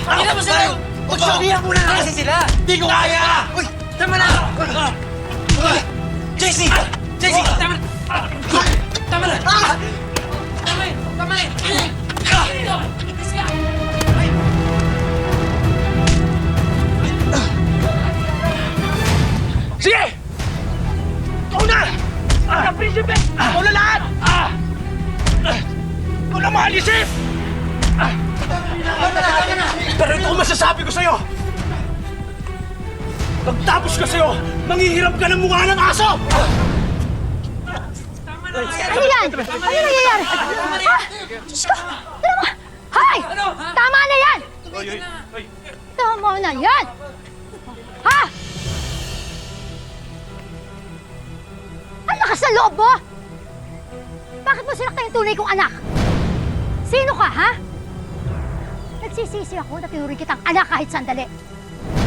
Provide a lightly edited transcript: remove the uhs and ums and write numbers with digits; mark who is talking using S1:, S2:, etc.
S1: Pakita mo sila! Magsabihan mo na kasi sila!
S2: Di ko kaya!
S1: Uy! Tama na! JC! JC! Tama na! Tama na! Tama na! Tama na!
S2: Sige! Ikaw na! Ang prinsipe! Ikaw na lahat! Ikaw na mahal, Yusef! Pero ito ang masasabi ko sa'yo! Pagtapos ko sa'yo, manghihiram ka ng mukha ng aso!
S3: Ano yan? Ano nangyayari? Ha? Diyos ko! Ano mo? Hoy! Tama na yan! Tama na yan! Ha? Ang lakas na loob mo! Bakit mo sinaktan yung tunay kong anak? Sino ka, ha? Nagsisisi ako na tinuri kitang anak kahit sandali.